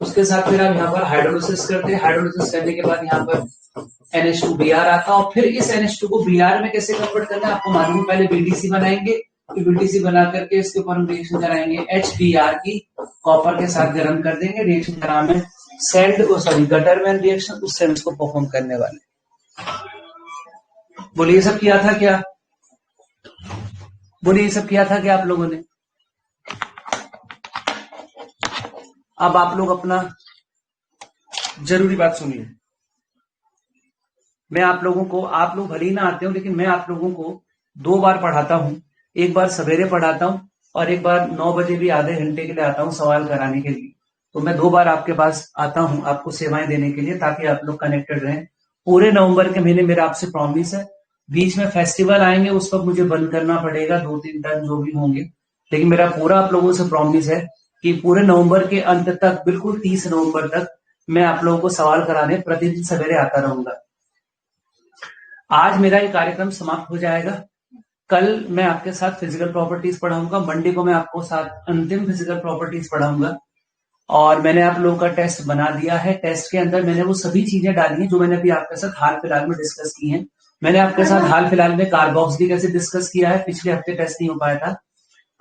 S1: उसके साथ फिर आप यहाँ पर हाइड्रोलिसिस करते हैं, हाइड्रोलिसिस करने के बाद यहाँ पर NH2Br आता, और फिर इस NH2 को Br में कैसे कन्वर्ट करना है आपको मालूम। पहले BDC बनाएंगे, BDC बना करके इसके ऊपर हम रिएक्शन कराएंगे, HBr की कॉपर के साथ गर्म कर देंगे। रिएक्शन का नाम है गटरमैन रिएक्शन, उससे हम इसको परफॉर्म करने वाले। बोलिए ये सब किया था क्या? बोलिए ये सब किया था क्या आप लोगों ने? अब आप लोग अपना जरूरी बात सुनिए। मैं आप लोगों को, आप लोग भले ही ना आते हो, लेकिन मैं आप लोगों को 2 बार पढ़ाता हूं। एक बार सवेरे पढ़ाता हूं और एक बार 9 बजे भी आधे घंटे के लिए आता हूं सवाल कराने के लिए। तो मैं 2 बार आपके पास आता हूं आपको सेवाएं देने के लिए, ताकि आप लोग कनेक्टेड रहें। पूरे नवंबर के महीने मेरा आपसे प्रॉमिस है। बीच में फेस्टिवल आएंगे, उस वक्त मुझे बंद करना पड़ेगा, 2-3 टर्न जो भी होंगे, लेकिन मेरा पूरा आप लोगों से प्रॉमिस है कि पूरे नवंबर के अंत तक, बिल्कुल 30 नवंबर तक, मैं आप लोगों को सवाल कराने प्रतिदिन सवेरे आता रहूंगा। आज मेरा ये कार्यक्रम समाप्त हो जाएगा। कल मैं आपके साथ फिजिकल प्रॉपर्टीज पढ़ाऊंगा, मंडे को मैं आपको साथ अंतिम फिजिकल प्रॉपर्टीज पढ़ाऊंगा। और मैंने आप लोगों का टेस्ट बना दिया है। टेस्ट के अंदर मैंने वो सभी चीजें डाली हैं जो मैंने अभी आपके साथ हाल फिलहाल में डिस्कस की हैं। मैंने आपके साथ हाल फिलहाल में कार्बोक्सिलिक एसिड डिस्कस किया है, पिछले हफ्ते टेस्ट नहीं हो पाया था।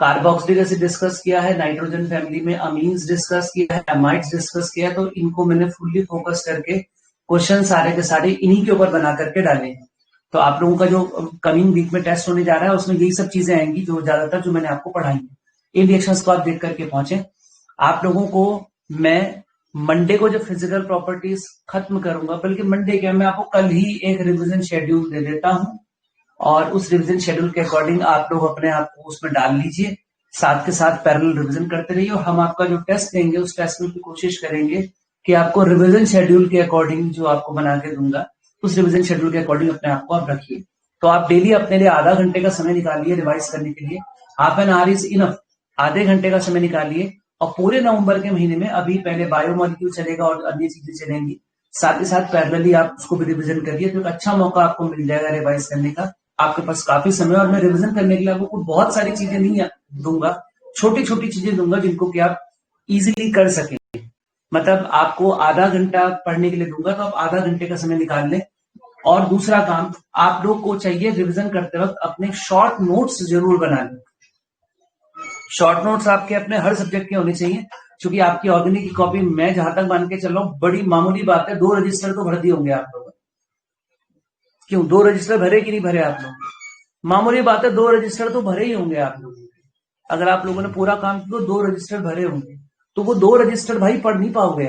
S1: कार्बोक्सिलिक एसिड डिस्कस किया है, नाइट्रोजन फैमिली में अमीन्स डिस्कस किया है, एमाइड्स डिस्कस किया है। तो इनको मैंने फुल्ली फोकस करके क्वेश्चन सारे के सारे इन्हीं के ऊपर बना करके डाले हैं। तो आप लोगों का जो कमिंग वीक में टेस्ट होने जा रहा है, उसमें यही सब चीजें आएंगी जो ज्यादातर जो मैंने आपको पढ़ाई है। इन रिएक्शंस को आप देख करके पहुंचे। आप लोगों को मैं मंडे को जब फिजिकल प्रॉपर्टीज खत्म करूंगा, बल्कि मंडे क्या, मैं आपको कल ही एक रिवीजन शेड्यूल दे देता हूं, और उस रिवीजन शेड्यूल के अकॉर्डिंग आप लोग अपने आप को उसमें डाल लीजिए। साथ के साथ पैरेलल रिवीजन करते रहिए, और हम आपका जो टेस्ट देंगे उस टेस्ट में कोशिश करेंगे कि आपको रिवीजन शेड्यूल के अकॉर्डिंग जो आपको बना के दूंगा, उस रिवीजन शेड्यूल के अकॉर्डिंग अपने आप को आप रखिए। तो आप डेली अपने लिए आधा घंटे का समय निकालिए रिवाइज करने के लिए। Half an hour is enough. आधे घंटे का समय निकालिए और पूरे नवंबर के महीने में अभी पहले बायोमोलिक्यूल चलेगा और अन्य चीजें चलेंगी, साथ ही साथ पैरेलली आप उसको भी रिविजन करिए, तो एक अच्छा मौका आपको मिल जाएगा रिवाइज करने का। आपके पास काफी समय, और मैं रिविजन करने के लिए आपको बहुत सारी चीजें नहीं दूंगा, छोटी छोटी चीजें दूंगा जिनको कि आप इजीली कर सकें। मतलब आपको आधा घंटा पढ़ने के लिए दूंगा तो आप आधा घंटे का समय निकाल लें। और दूसरा काम, आप लोग को चाहिए रिविजन करते वक्त अपने शॉर्ट नोट्स जरूर बना लें। शॉर्ट नोट्स आपके अपने हर सब्जेक्ट के होने चाहिए, क्योंकि आपकी ऑर्गेनिक की कॉपी मैं जहां तक मान के चल रहा हूं, बड़ी मामूली बात है, 2 रजिस्टर तो भर दिए होंगे आप लोग। क्यों 2 रजिस्टर भरे कि नहीं भरे आप लोग? मामूली बात है, 2 रजिस्टर तो भरे ही होंगे आप लोगों के। अगर आप लोगों ने पूरा काम किया तो 2 रजिस्टर भरे होंगे, तो वो 2 रजिस्टर भाई पढ़ नहीं पाओगे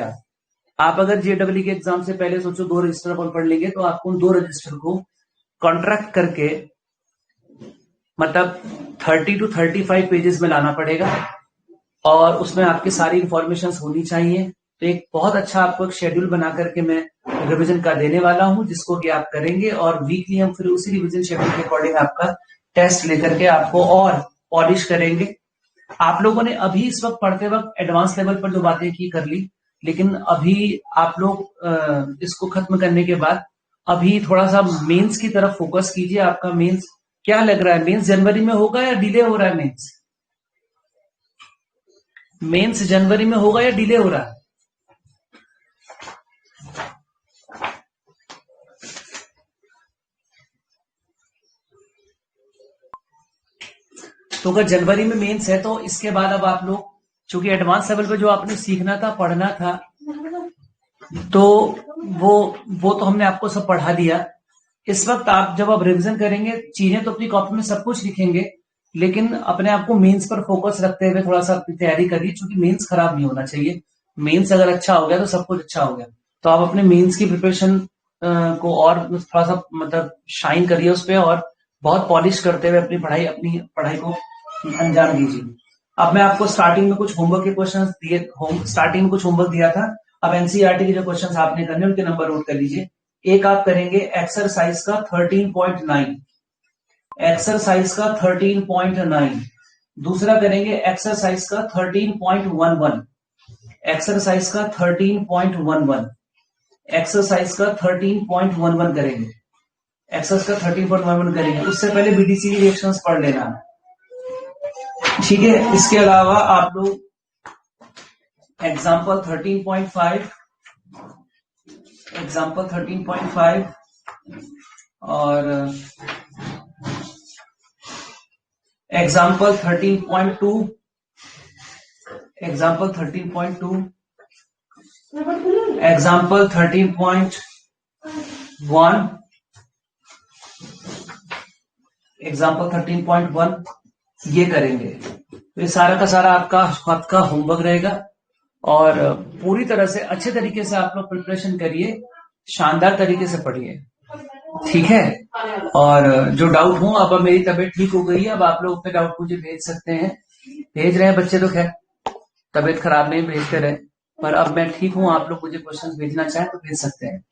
S1: आप अगर जेडब्ल्यू के एग्जाम से पहले सोचो 2 रजिस्टर अपन पढ़ लेंगे, तो आपको उन 2 रजिस्टर को कॉन्ट्रैक्ट करके मतलब 30 to 35 पेजेस में लाना पड़ेगा, और उसमें आपकी सारी इंफॉर्मेशन होनी चाहिए। तो एक बहुत अच्छा आपको एक शेड्यूल बना करके मैं रिवीजन का देने वाला हूं, जिसको कि आप करेंगे, और वीकली हम फिर उसी रिवीजन शेड्यूल के अकॉर्डिंग आपका टेस्ट लेकर के आपको और पॉलिश करेंगे। आप लोगों ने अभी इस वक्त पढ़ते वक्त एडवांस लेवल पर जो बातें की कर ली, लेकिन अभी आप लोग इसको खत्म करने के बाद अभी थोड़ा सा मेंस की तरफ फोकस कीजिए। आपका मेंस क्या लग रहा है, मेंस जनवरी में होगा या डिले हो रहा है? मेंस जनवरी में होगा या डिले हो रहा है? तो अगर जनवरी में मेंस है तो इसके बाद अब आप लोग, चूंकि एडवांस लेवल पे जो आपने सीखना था, पढ़ना था, तो वो तो हमने आपको सब पढ़ा दिया। इस वक्त आप जब अब रिवीजन करेंगे, चीजें तो अपनी कॉपी में सब कुछ लिखेंगे, लेकिन अपने आप को मेंस पर फोकस रखते हुए थोड़ा सा अपनी तैयारी करिए, क्योंकि मेंस खराब नहीं होना चाहिए। मेंस अगर अच्छा हो गया तो सब कुछ अच्छा हो गया। तो आप अपने मेंस की प्रिपरेशन को और थोड़ा सा मतलब शाइन करिए उस पर, और बहुत पॉलिश करते हुए अपनी पढ़ाई को अंजाम दीजिए। अब मैं आपको स्टार्टिंग में कुछ होमवर्क के क्वेश्चंस दिए, स्टार्टिंग में कुछ होमवर्क दिया था। अब एनसीईआरटी के जो क्वेश्चंस आपने करने उनके नंबर नोट कर लीजिए। एक आप करेंगे एक्सरसाइज का 13.9, एक्सरसाइज का 13.9। दूसरा करेंगे एक्सरसाइज का 13.11, एक्सरसाइज का 13.11, एक्सरसाइज का 13.11 करेंगे, एक्सरसाइज का 13.11 करेंगे। उससे पहले बीडीसी की रिएक्शंस पढ़ लेना, ठीक है। इसके अलावा आप लोग एग्जाम्पल 13.5, एग्जाम्पल 13.5 और एग्जाम्पल 13.2, एग्जाम्पल 13.2, एग्जाम्पल 13.1, एग्जाम्पल 13.1 ये करेंगे। तो ये सारा का सारा आपका होमवर्क रहेगा, और पूरी तरह से अच्छे तरीके से आप लोग प्रिपरेशन करिए, शानदार तरीके से पढ़िए, ठीक है। और जो डाउट हो, अब मेरी तबीयत ठीक हो गई है, अब आप लोग अपने डाउट मुझे भेज सकते हैं। भेज रहे हैं बच्चे तो, खैर तबीयत खराब नहीं भेजते रहे, पर अब मैं ठीक हूं, आप लोग मुझे क्वेश्चंस भेजना चाहें तो भेज सकते हैं।